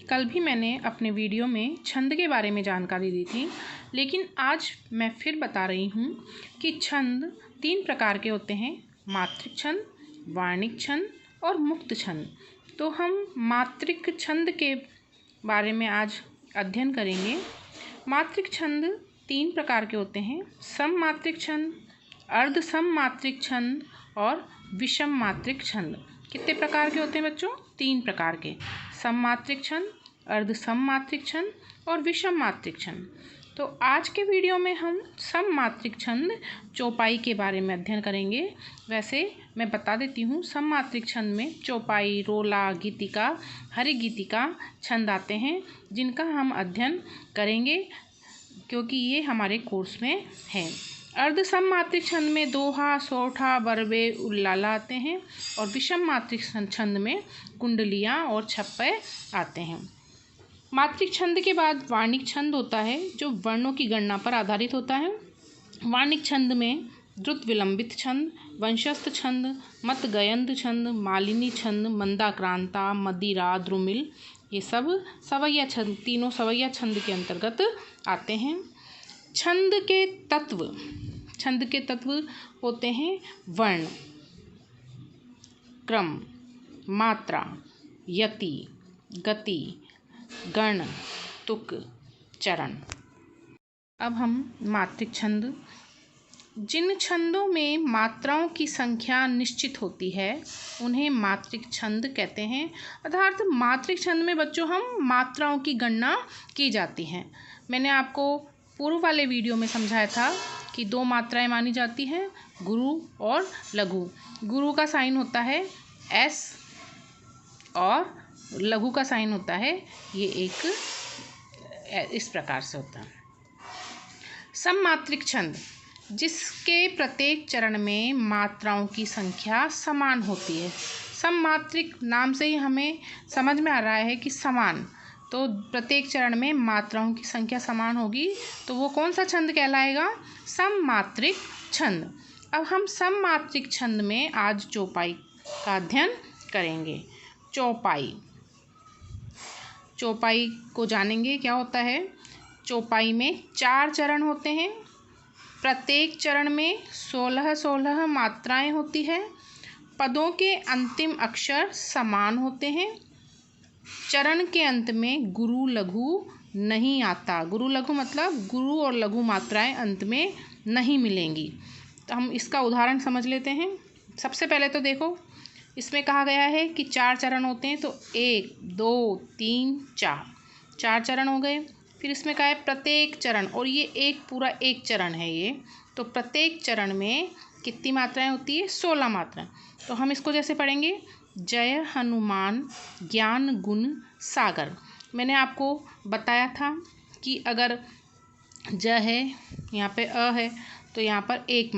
कल भी मैंने अपने वीडियो में छंद के बारे में जानकारी दी थी, लेकिन आज मैं फिर बता रही हूँ कि छंद 3 प्रकार के होते हैं। मात्रिक छंद, वार्णिक छंद और मुक्त छंद। तो हम मात्रिक छंद के बारे में आज अध्ययन करेंगे। मात्रिक छंद 3 प्रकार के होते हैं। सममात्रिक छंद, अर्ध सममात्रिक छंद और विषम मात्रिक छंद। कितने प्रकार के होते हैं बच्चों? 3 प्रकार के। सममात्रिक छंद, अर्ध सममात्रिक छंद और विषम मात्रिक छंद। तो आज के वीडियो में हम सममात्रिक छंद चौपाई के बारे में अध्ययन करेंगे। वैसे मैं बता देती हूँ, सममात्रिक छंद में चौपाई, रोला, गीतिका, हरिगीतिका छंद आते हैं, जिनका हम अध्ययन करेंगे क्योंकि ये हमारे कोर्स में है। अर्ध सममात्रिक छंद में दोहा, सोठा, बरबे, उल्लाला आते हैं और विषम मात्रिक छंद में कुंडलियाँ और छप्पे आते हैं। मात्रिक छंद के बाद वार्णिक छंद होता है, जो वर्णों की गणना पर आधारित होता है। वार्णिक छंद में द्रुत विलंबित छंद, वंशस्थ छंद, मत गयंत छंद, मालिनी छंद, मंदाक्रांता, मदिरा, द्रुमिल, ये सब सवैया छंद, तीनों सवैया छंद के अंतर्गत आते हैं। छंद के तत्व होते हैं वर्ण, क्रम, मात्रा, यति, गति, गण, तुक, चरण। अब हम मात्रिक छंद। जिन छंदों में मात्राओं की संख्या निश्चित होती है उन्हें मात्रिक छंद कहते हैं। अर्थात मात्रिक छंद में बच्चों हम मात्राओं की गणना की जाती हैं। मैंने आपको पूर्व वाले वीडियो में समझाया था कि 2 मात्राएं मानी जाती हैं, गुरु और लघु। गुरु का साइन होता है S और लघु का साइन होता है ये एक इस प्रकार से होता है। सममात्रिक छंद, जिसके प्रत्येक चरण में मात्राओं की संख्या समान होती है। सममात्रिक नाम से ही हमें समझ में आ रहा है कि समान, तो प्रत्येक चरण में मात्राओं की संख्या समान होगी, तो वो कौन सा छंद कहलाएगा? सममात्रिक छंद। अब हम सममात्रिक छंद में आज चौपाई का अध्ययन करेंगे। चौपाई को जानेंगे क्या होता है। चौपाई में 4 चरण होते हैं। प्रत्येक चरण में 16 मात्राएं होती है। पदों के अंतिम अक्षर समान होते हैं। चरण के अंत में गुरु लघु नहीं आता। गुरु लघु मतलब गुरु और लघु मात्राएं अंत में नहीं मिलेंगी। तो हम इसका उदाहरण समझ लेते हैं। सबसे पहले तो देखो, इसमें कहा गया है कि 4 चरण होते हैं, तो 1, 2, 3, 4 चरण हो गए। फिर इसमें कहा है प्रत्येक चरण, और ये पूरा एक चरण है ये, तो प्रत्येक चरण में कितनी मात्राएं होती है? 16 मात्राएं। तो हम इसको जैसे पढ़ेंगे, जय हनुमान ज्ञान गुण सागर। मैंने आपको बताया था कि अगर ज है, यहाँ पे अ है, तो यहाँ पर एक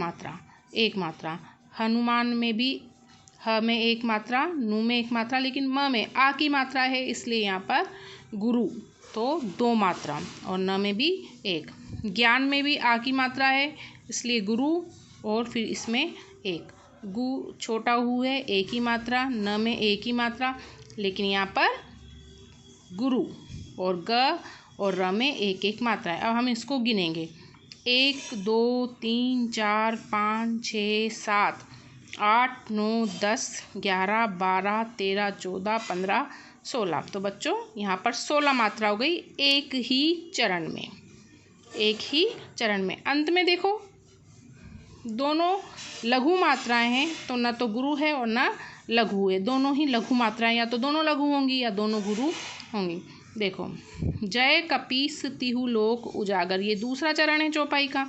मात्रा। हनुमान में भी ह में 1 मात्रा, नु में 1 मात्रा, लेकिन म में आ की मात्रा है, इसलिए यहाँ पर गुरु तो 2 मात्रा, और न में भी 1। ज्ञान में भी आ की मात्रा है, इसलिए गुरु, और फिर इसमें 1। गु छोटा हु है, 1 ही मात्रा, न में 1 ही मात्रा, लेकिन यहाँ पर गुरु और ग और र में 1 मात्रा है। अब हम इसको गिनेंगे, 1, 2, 3, 4, 5, 6, 7, 8, 9, 10, 11, 12, 13, 14, 15, 16। तो बच्चों यहाँ पर 16 मात्रा हो गई एक ही चरण में। अंत में देखो, दोनों लघु मात्राएं हैं, तो न तो गुरु है और न लघु है, दोनों ही लघु मात्राएं, या तो दोनों लघु होंगी या दोनों गुरु होंगी। देखो, जय कपीस तिहु लोक उजागर, ये दूसरा चरण है चौपाई का।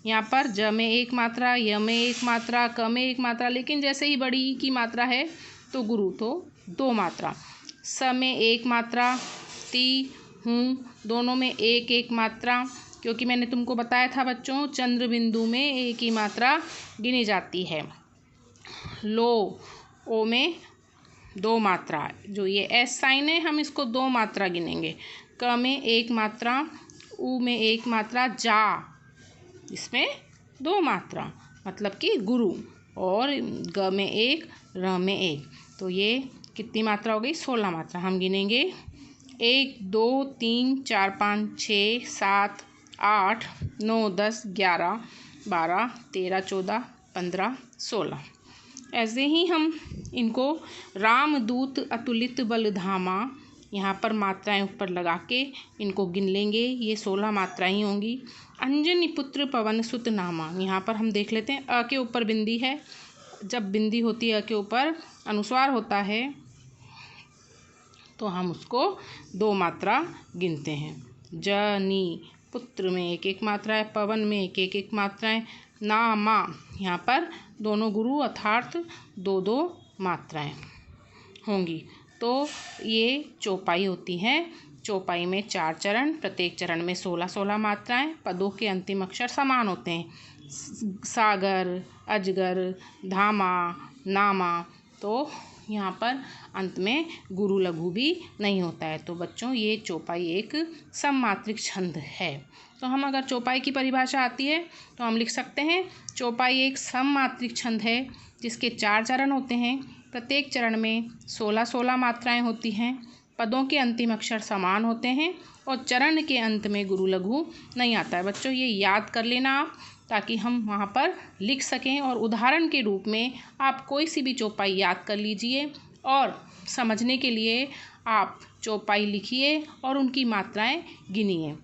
यहाँ पर ज में 1 मात्रा, य में 1 मात्रा, क में 1 मात्रा, लेकिन जैसे ही बड़ी की मात्रा है तो गुरु तो 2 मात्रा। स में 1 मात्रा, ती, हूँ, दोनों में 1 मात्रा, क्योंकि मैंने तुमको बताया था बच्चों, चंद्र बिंदु में 1 ही मात्रा गिनी जाती है। लो, ओ में 2 मात्रा, जो ये एस साइन है हम इसको 2 मात्रा गिनेंगे। क में 1 मात्रा, उ में 1 मात्रा, जा इसमें 2 मात्रा, मतलब कि गुरु, और ग में 1, र में 1, तो ये कितनी मात्रा हो गई? 16 मात्रा। हम गिनेंगे 1 2 3 4 5 6 7 8 9 10 11 12 13 14 15 16। ऐसे ही हम इनको रामदूत अतुलित बल धामा, यहाँ पर मात्राएं ऊपर लगा के इनको गिन लेंगे। ये 16 मात्राएं होंगी। अंजनी पुत्र पवन सुत नामा, यहाँ पर हम देख लेते हैं अ के ऊपर बिंदी है। जब बिंदी होती है अ के ऊपर अनुस्वार होता है तो हम उसको 2 मात्रा गिनते हैं। जनी पुत्र में 1-1 मात्रा है, पवन में 1-1 मात्राएं, नामा यहाँ पर दोनों गुरु अर्थात 2-2 मात्राएं होंगी। तो ये चौपाई होती है। चौपाई में 4 चरण, प्रत्येक चरण में 16-16 मात्राएं। पदों के अंतिम अक्षर समान होते हैं, सागर, अजगर, धामा, नामा। तो यहाँ पर अंत में गुरु लघु भी नहीं होता है। तो बच्चों ये चौपाई एक सममात्रिक छंद है। तो हम अगर चौपाई की परिभाषा आती है तो हम लिख सकते हैं चौपाई एक सममात्रिक छंद है जिसके 4 चरण होते हैं। प्रत्येक चरण में 16-16 मात्राएं होती हैं। पदों के अंतिम अक्षर समान होते हैं और चरण के अंत में गुरु लघु नहीं आता है। बच्चों ये याद कर लेना आप, ताकि हम वहाँ पर लिख सकें। और उदाहरण के रूप में आप कोई सी भी चौपाई याद कर लीजिए और समझने के लिए आप चौपाई लिखिए और उनकी मात्राएं गिनिए।